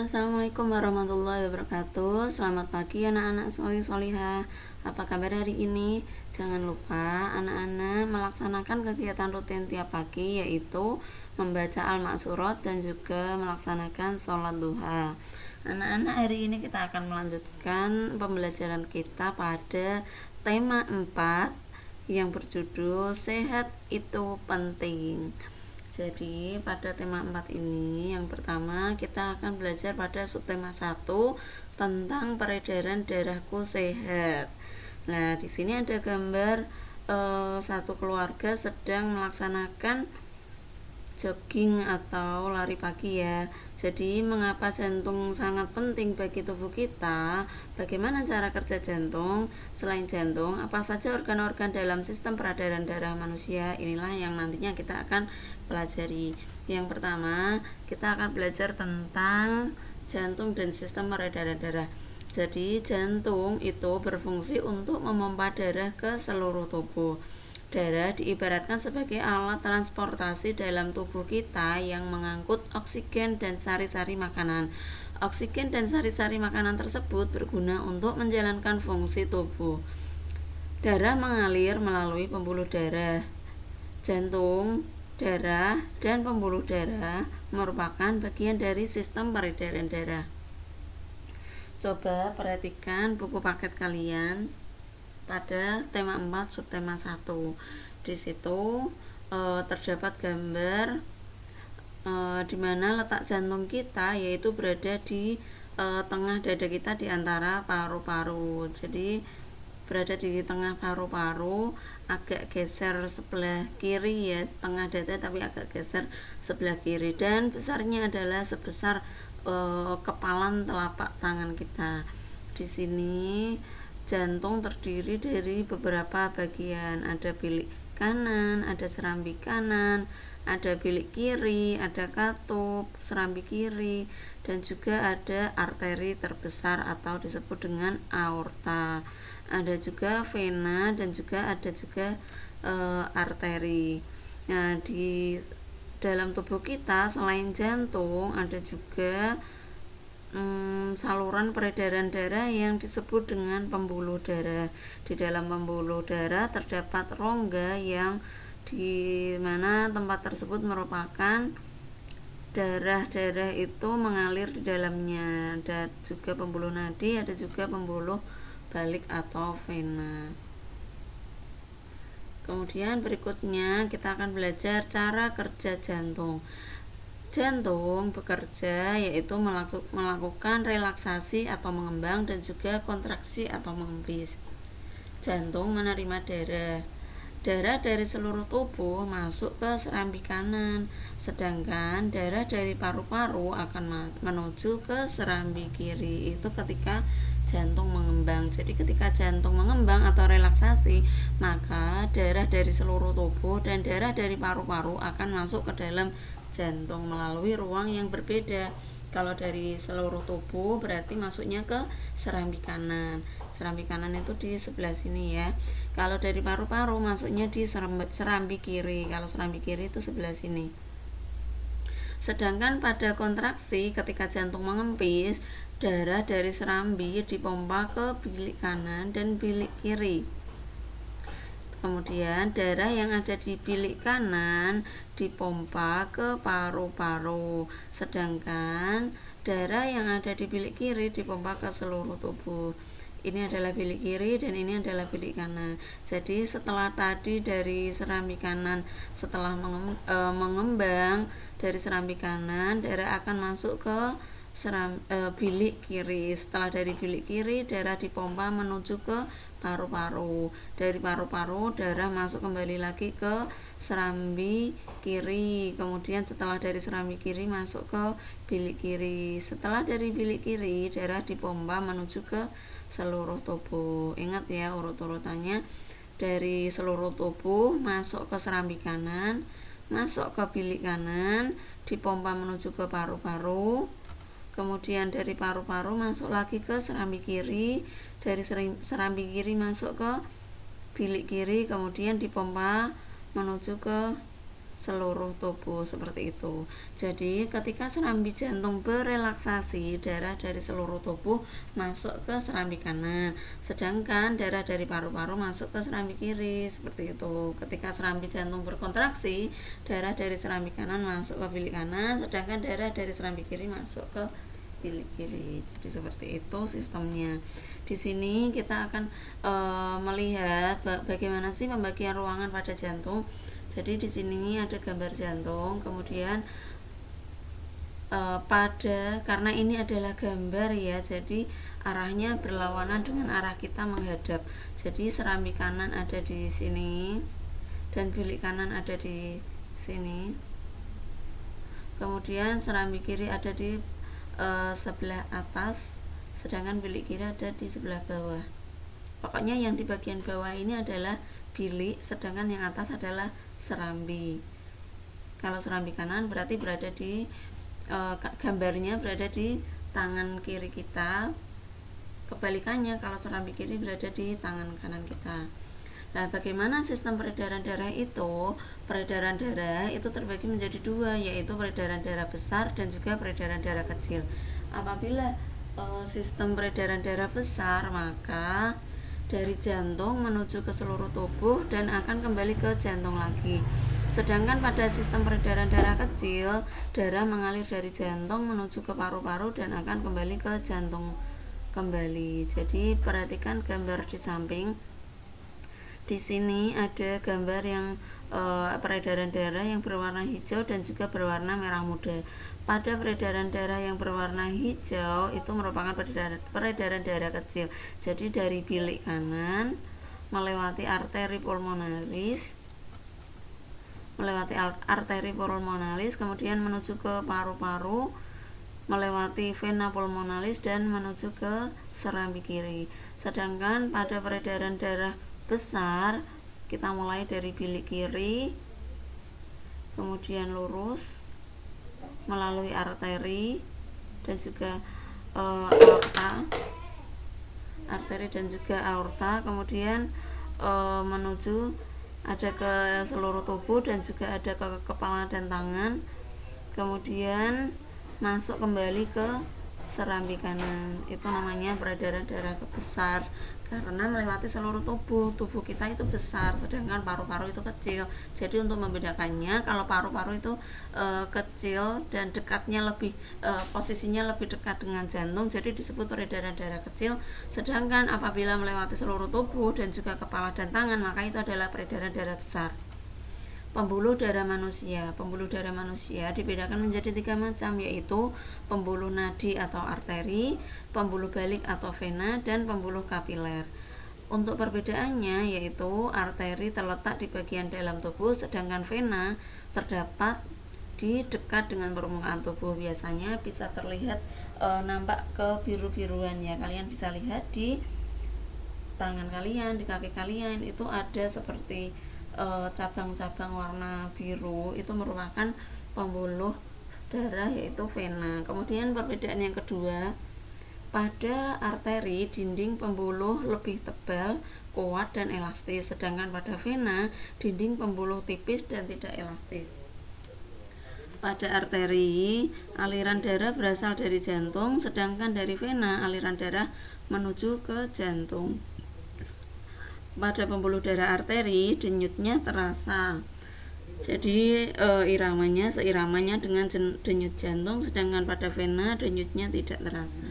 Assalamualaikum warahmatullahi wabarakatuh. Selamat pagi anak-anak solih solihah. Apa kabar hari ini? Jangan lupa anak-anak melaksanakan kegiatan rutin tiap pagi, yaitu membaca al-maksurat dan juga melaksanakan sholat duha. Anak-anak, hari ini kita akan melanjutkan pembelajaran kita pada tema 4 yang berjudul sehat itu penting. Jadi pada tema 4 ini, yang pertama kita akan belajar pada subtema 1 tentang peredaran darahku sehat. Nah, di sini ada gambar satu keluarga sedang melaksanakan jogging atau lari pagi ya. Jadi mengapa jantung sangat penting bagi tubuh kita? Bagaimana cara kerja jantung? Selain jantung, apa saja organ-organ dalam sistem peredaran darah manusia? Inilah yang nantinya kita akan pelajari. Yang pertama, kita akan belajar tentang jantung dan sistem peredaran darah. Jadi jantung itu berfungsi untuk memompa darah ke seluruh tubuh. Darah diibaratkan sebagai alat transportasi dalam tubuh kita yang mengangkut oksigen dan sari-sari makanan. Oksigen dan sari-sari makanan tersebut berguna untuk menjalankan fungsi tubuh. Darah mengalir melalui pembuluh darah. Jantung, darah, dan pembuluh darah merupakan bagian dari sistem peredaran darah. Coba perhatikan buku paket kalian pada tema 4 subtema 1. Di situ terdapat gambar di mana letak jantung kita, yaitu berada di tengah dada kita di antara paru-paru. Jadi berada di tengah paru-paru, agak geser sebelah kiri ya, tengah dada tapi agak geser sebelah kiri, dan besarnya adalah sebesar kepalan telapak tangan kita. Di sini jantung terdiri dari beberapa bagian, ada bilik kanan, ada serambi kanan, ada bilik kiri, ada katup, serambi kiri, dan juga ada arteri terbesar atau disebut dengan aorta. Ada juga vena dan juga ada juga arteri. Nah, di dalam tubuh kita selain jantung ada juga saluran peredaran darah yang disebut dengan pembuluh darah. Di dalam pembuluh darah terdapat rongga yang di mana tempat tersebut merupakan darah-darah itu mengalir di dalamnya. Ada juga pembuluh nadi, ada juga pembuluh balik atau vena. Kemudian berikutnya kita akan belajar cara kerja jantung. Jantung bekerja yaitu melakukan relaksasi atau mengembang dan juga kontraksi atau mengempis. Jantung menerima darah. Darah dari seluruh tubuh masuk ke serambi kanan, sedangkan darah dari paru-paru akan menuju ke serambi kiri. Itu ketika jantung mengembang. Jadi ketika jantung mengembang atau relaksasi, maka darah dari seluruh tubuh dan darah dari paru-paru akan masuk ke dalam jantung melalui ruang yang berbeda. Kalau dari seluruh tubuh berarti masuknya ke serambi kanan. Serambi kanan itu di sebelah sini ya. Kalau dari paru-paru masuknya di serambi kiri. Kalau serambi kiri itu sebelah sini. Sedangkan pada kontraksi ketika jantung mengempis, darah dari serambi dipompa ke bilik kanan dan bilik kiri. Kemudian darah yang ada di bilik kanan dipompa ke paru-paru, sedangkan darah yang ada di bilik kiri dipompa ke seluruh tubuh. Ini adalah bilik kiri dan ini adalah bilik kanan. Jadi setelah tadi dari serambi kanan, setelah mengembang dari serambi kanan, darah akan masuk ke bilik kiri. Setelah dari bilik kiri, darah dipompa menuju ke paru-paru. Dari paru-paru darah masuk kembali lagi ke serambi kiri. Kemudian setelah dari serambi kiri masuk ke bilik kiri. Setelah dari bilik kiri, darah dipompa menuju ke seluruh tubuh. Ingat ya urut-urutannya, dari seluruh tubuh masuk ke serambi kanan, masuk ke bilik kanan, dipompa menuju ke paru-paru. Kemudian dari paru-paru masuk lagi ke serambi kiri, dari serambi kiri masuk ke bilik kiri, kemudian dipompa menuju ke seluruh tubuh seperti itu. Jadi ketika serambi jantung berelaksasi, darah dari seluruh tubuh masuk ke serambi kanan, sedangkan darah dari paru-paru masuk ke serambi kiri seperti itu. Ketika serambi jantung berkontraksi, darah dari serambi kanan masuk ke bilik kanan, sedangkan darah dari serambi kiri masuk ke bilik kiri. Jadi seperti itu sistemnya. Di sini kita akan melihat bagaimana sih pembagian ruangan pada jantung. Jadi di sini ada gambar jantung, kemudian karena ini adalah gambar ya, jadi arahnya berlawanan dengan arah kita menghadap. Jadi serambi kanan ada di sini dan bilik kanan ada di sini. Kemudian serambi kiri ada di sebelah atas, sedangkan bilik kiri ada di sebelah bawah. Pokoknya yang di bagian bawah ini adalah bilik, sedangkan yang atas adalah serambi. Kalau serambi kanan berarti berada di gambarnya berada di tangan kiri kita, kebalikannya kalau serambi kiri berada di tangan kanan kita. Nah, bagaimana sistem peredaran darah itu? Peredaran darah itu terbagi menjadi dua, yaitu peredaran darah besar dan juga peredaran darah kecil. Apabila sistem peredaran darah besar, maka dari jantung menuju ke seluruh tubuh dan akan kembali ke jantung lagi. Sedangkan pada sistem peredaran darah kecil, darah mengalir dari jantung menuju ke paru-paru dan akan kembali ke jantung kembali. Jadi perhatikan gambar di samping. Di sini ada gambar yang peredaran darah yang berwarna hijau dan juga berwarna merah muda. Pada peredaran darah yang berwarna hijau itu merupakan peredaran darah kecil. Jadi dari bilik kanan melewati arteri pulmonalis, kemudian menuju ke paru-paru, melewati vena pulmonalis dan menuju ke serambi kiri. Sedangkan pada peredaran darah besar kita mulai dari bilik kiri, kemudian lurus melalui arteri dan juga aorta, kemudian menuju ada ke seluruh tubuh dan juga ada ke kepala dan tangan, kemudian masuk kembali ke serambi kanan. Itu namanya peredaran darah besar karena melewati seluruh tubuh kita itu besar, sedangkan paru-paru itu kecil. Jadi untuk membedakannya, kalau paru-paru itu kecil dan dekatnya lebih posisinya lebih dekat dengan jantung, jadi disebut peredaran darah kecil. Sedangkan apabila melewati seluruh tubuh dan juga kepala dan tangan, maka itu adalah peredaran darah besar. Pembuluh darah manusia dibedakan menjadi 3 macam, yaitu pembuluh nadi atau arteri, pembuluh balik atau vena, dan pembuluh kapiler. Untuk perbedaannya yaitu arteri terletak di bagian dalam tubuh, sedangkan vena terdapat di dekat dengan permukaan tubuh. Biasanya bisa terlihat nampak kebiru-biruan ya, kalian bisa lihat di tangan kalian, di kaki kalian itu ada seperti cabang-cabang warna biru, itu merupakan pembuluh darah yaitu vena. Kemudian perbedaan yang kedua, pada arteri dinding pembuluh lebih tebal, kuat dan elastis, sedangkan pada vena dinding pembuluh tipis dan tidak elastis. Pada arteri aliran darah berasal dari jantung, sedangkan dari vena aliran darah menuju ke jantung. Pada pembuluh darah arteri denyutnya terasa, jadi seiramanya dengan denyut jantung, sedangkan pada vena denyutnya tidak terasa.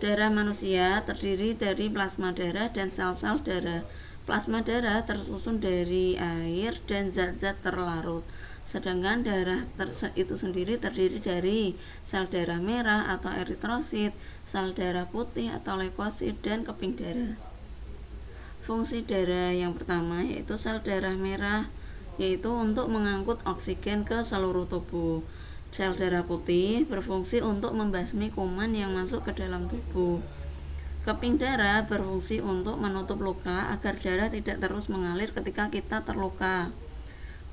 Darah manusia terdiri dari plasma darah dan sel-sel darah. Plasma darah tersusun dari air dan zat-zat terlarut, sedangkan darah itu sendiri terdiri dari sel darah merah atau eritrosit, sel darah putih atau leukosit, dan keping darah. Fungsi darah yang pertama yaitu sel darah merah, yaitu untuk mengangkut oksigen ke seluruh tubuh. Sel darah putih berfungsi untuk membasmi kuman yang masuk ke dalam tubuh. Keping darah berfungsi untuk menutup luka agar darah tidak terus mengalir ketika kita terluka.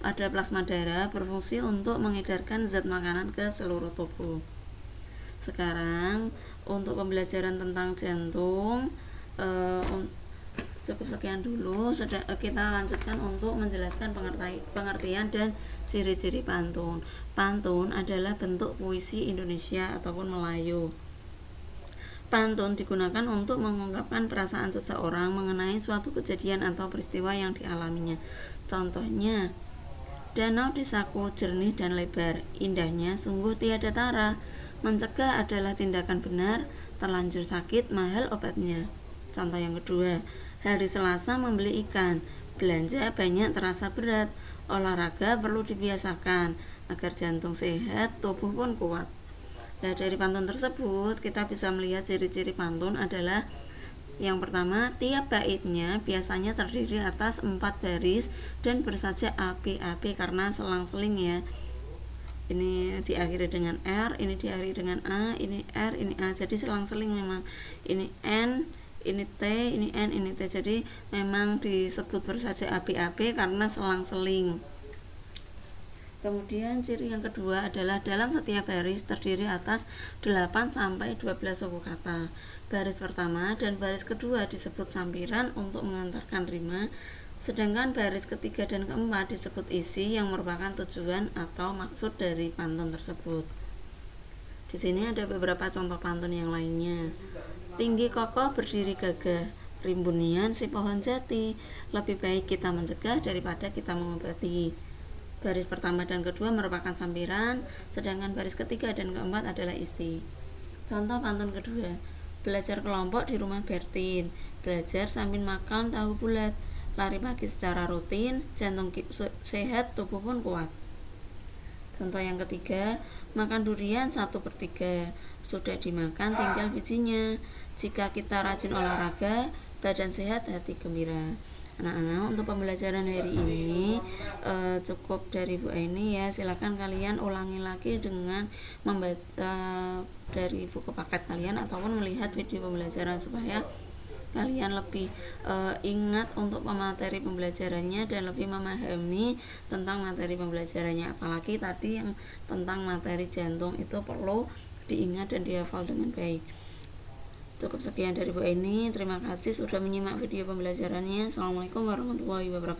Pada plasma darah berfungsi untuk mengedarkan zat makanan ke seluruh tubuh. Sekarang untuk pembelajaran tentang jantung, Cukup sekian dulu, kita lanjutkan untuk menjelaskan pengertian dan ciri-ciri pantun. Pantun adalah bentuk puisi Indonesia ataupun Melayu. Pantun digunakan untuk mengungkapkan perasaan seseorang mengenai suatu kejadian atau peristiwa yang dialaminya. Contohnya, danau desaku jernih dan lebar, indahnya sungguh tiada tara. Mencegah adalah tindakan benar, terlanjur sakit mahal obatnya. Contoh yang kedua, hari Selasa membeli ikan, belanja banyak terasa berat, olahraga perlu dibiasakan agar jantung sehat, tubuh pun kuat. Nah, dari pantun tersebut kita bisa melihat ciri-ciri pantun adalah yang pertama, tiap baitnya biasanya terdiri atas 4 baris dan bersaja api-api karena selang-seling ya. Ini diakhiri dengan R, ini diakhiri dengan A, ini R, ini A. Jadi selang-seling memang. Ini N, ini T, ini N, ini T. Jadi memang disebut bersaja api-api karena selang-seling. Kemudian ciri yang kedua adalah dalam setiap baris terdiri atas 8 sampai 12 suku kata. Baris pertama dan baris kedua disebut sampiran untuk mengantarkan rima, sedangkan baris ketiga dan keempat disebut isi yang merupakan tujuan atau maksud dari pantun tersebut. Di sini ada beberapa contoh pantun yang lainnya. Tinggi kokoh berdiri gagah, rimbunian si pohon jati, lebih baik kita mencegah daripada kita mengobati. Baris pertama dan kedua merupakan sampiran, sedangkan baris ketiga dan keempat adalah isi. Contoh pantun kedua, belajar kelompok di rumah Bertin, belajar sambil makan tahu bulat, lari pagi secara rutin, jantung sehat, tubuh pun kuat. Contoh yang ketiga, makan durian 1/3, sudah dimakan tinggal bijinya, jika kita rajin olahraga, badan sehat, hati gembira. Anak-anak, untuk pembelajaran hari ini cukup dari Bu Aini ya. Silakan kalian ulangi lagi dengan membaca dari buku paket kalian ataupun melihat video pembelajaran supaya kalian lebih ingat untuk materi pembelajarannya dan lebih memahami tentang materi pembelajarannya. Apalagi tadi yang tentang materi jantung itu perlu diingat dan dihafal dengan baik. Cukup sekian dari Bu Eni. Terima kasih sudah menyimak video pembelajarannya. Assalamualaikum warahmatullahi wabarakatuh.